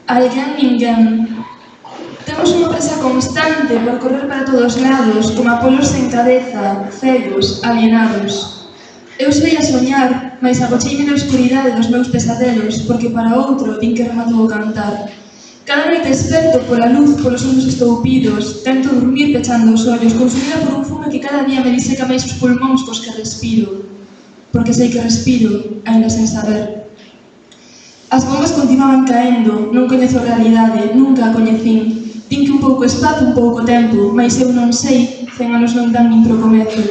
Alguén, ninguén. Temos unha presa constante por correr para todos lados, como apolos sen cabeza, cegos, alienados. Eu sei a soñar, mais agocheime na escuridade dos meus pesadelos, porque para outro din que rematou o cantar. Cada noite desperto pola luz, polos ollos estoupidos, tento dormir pechando os ollos, consumida por un fume que cada día me diseca máis os pulmóns cos que respiro. Porque sei que respiro, aínda sen saber. As bombas continuaban caendo, non coñezo a realidade, nunca a coñecín. Din que un pouco espazo, un pouco tempo, mais eu non sei, 100 anos non dan nin pro comezo.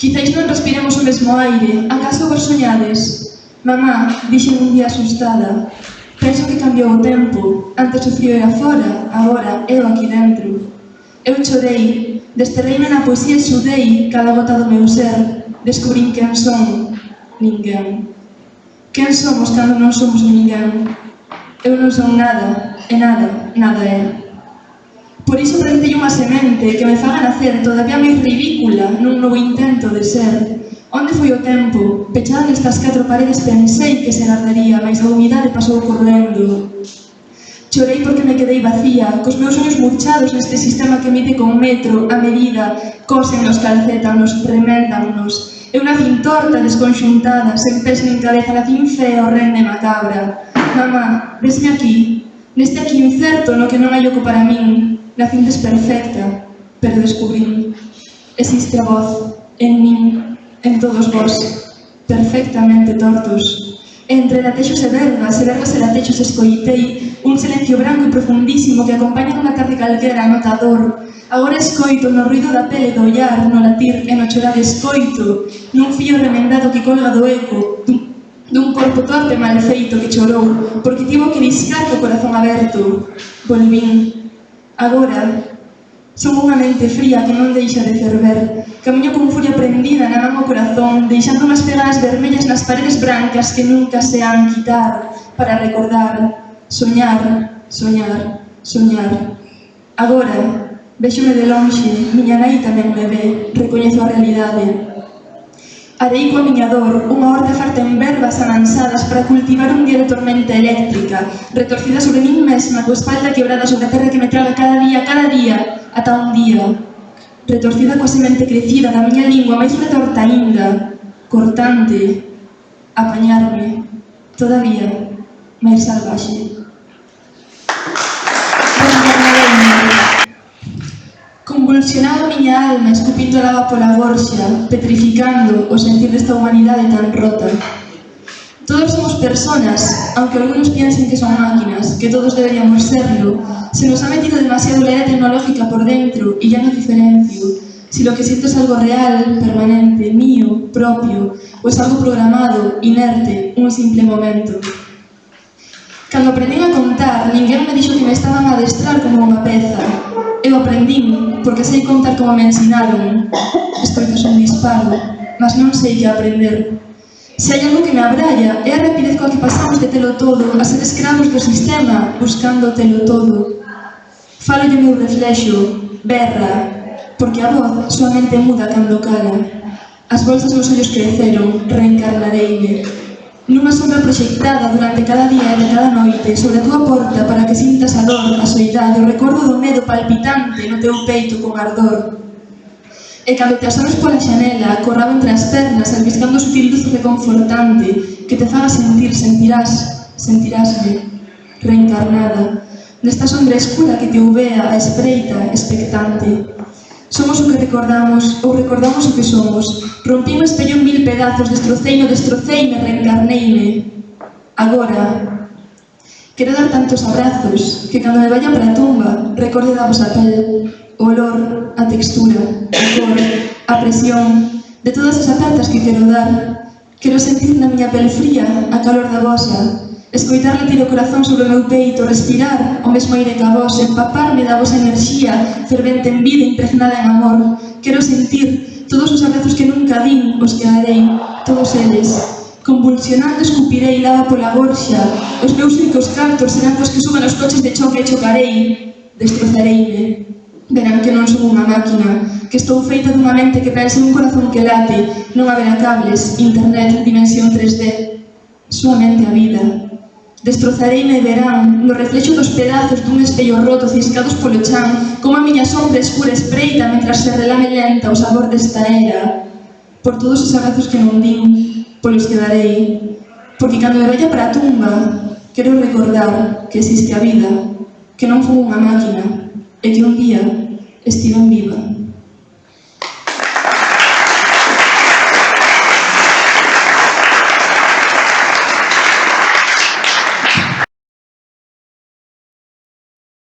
Quizais non respiremos o mesmo aire, acaso vos soñades? Mamá, dixen un día asustada, penso que cambiou o tempo, antes o frío era fora, agora eu aquí dentro. Eu chorei, desterreime na poesía e sudei cada gota do meu ser, descubrín quen son, ninguén. Quen somos cando non somos ninguén? Eu non son nada, e nada, nada é. Por iso plantei unha semente que me faga nacer todavía máis ridícula nun novo intento de ser. Onde foi o tempo? Pechada nestas 4 paredes pensei que se ardería, mas a humidade pasou correndo. Chorei porque me quedei vacía, cos meus ollos murchados neste sistema que mide con metro, a medida, cósennos, calcétanos, reméndannos. Eu nacín torta, desconxuntada, sen pés nin cabeza, nacín fea, horrenda e macabra. Mamá, vesme aquí, neste aquí incerto no que non hai oco para min. Nacín desperfecta, pero descubrín. Existe a voz, en min, en todos vós, perfectamente tortos. Entre latexos e verbas e latexos escoitei un silencio branco e profundísimo que acompaña dunha tarde calquera anotador. Agora escoito no ruido da pele do ollar, no latir e no chorar escoito, nun fío remendado que colga do eco, dun corpo torpe mal feito que chorou, porque tivo que discar co corazón aberto. Volvín. Agora, son unha mente fría que non deixa de ferver. Camiño con furia prendida na man o corazón, deixando unhas pegadas vermellas nas paredes brancas que nunca se han quitar, para recordar, soñar, soñar, soñar. Agora, véxome de lonxe, miña nai tamén me ve, recoñezo a realidade. Arei coa miña dor, unha horta farta en verbas amansadas para cultivar un día de tormenta eléctrica, retorcida sobre min mesma, coa espalda quebrada sobre a terra que me traga cada día, ata un día. Retorcida coa semente crecida da miña lingua, máis retorta aínda, cortante, apañarme, todavía, máis salvaxe. Convulsionaba a miña alma, escupindo a lava pola gorxa, petrificando o sentir desta humanidade tan rota. Todos somos personas, aunque algunos piensen que son máquinas, que todos deberíamos serlo. Se nos ha metido demasiado la era tecnológica por dentro y ya no diferencio si lo que siento es algo real, permanente, mío, propio, o es algo programado, inerte, un simple momento. Cando aprendín a contar, ninguén me dixo que me estaban a adestrar como unha peza. Eu aprendín, porque sei contar como me ensinaron. Isto é un disparo, mas non sei que aprender. Se hai algo que me abralla, é a rapidez coa que pasamos de telo todo a ser escravos do sistema, buscando telo todo. Falo de meu reflexo, berra, porque a voz soamente muda cando cala. As bolsas dos ollos creceron, reencarnareime. Nunha sombra proxectada durante cada día e de cada noite sobre a túa porta para que sintas a dor, a soidade, o recordo do medo palpitante no teu peito con ardor. E cando te asomes pola xanela, corraba entre as pernas, albiscando o sutil luz reconfortante que te faga sentir, sentirásme, reencarnada, nesta sombra escura que te uvea a espreita, expectante. Somos o que recordamos, ou recordamos o que somos. Rompí o espello en 1000 pedazos, destroceime, reencarneime. Agora, quero dar tantos abrazos que cando me vaya para a tumba recorde da vosa pel, o olor, a textura, a cor, a presión de todas as apertas que quero dar. Quero sentir na miña pel fría a calor da vosa, escoitar latir o corazón sobre o meu peito, respirar o mesmo aire que a vos, empaparme da vosa enerxía, fervente en vida, impregnada en amor. Quero sentir todos os abrazos que nunca din, os que darei, todos eles. Convulsionando escupirei lava pola gorxa, os meus únicos cantos serán os que suban os coches de choque e chocarei, destrozareime. Verán que non son unha máquina, que estou feita dunha mente que pensa un corazón que late, non haberá cables, internet, dimensión 3D, soamente a vida. Destrozareime e verán, no reflexo dos pedazos dun espello roto ciscados polo chan, como a miña sombra escura espreita mentras se relame lenta o sabor desta era. Por todos os abrazos que non din, polos que darei. Porque cando me vaya para a tumba, quero recordar que existe a vida, que non foi unha máquina, e que un día estiven viva.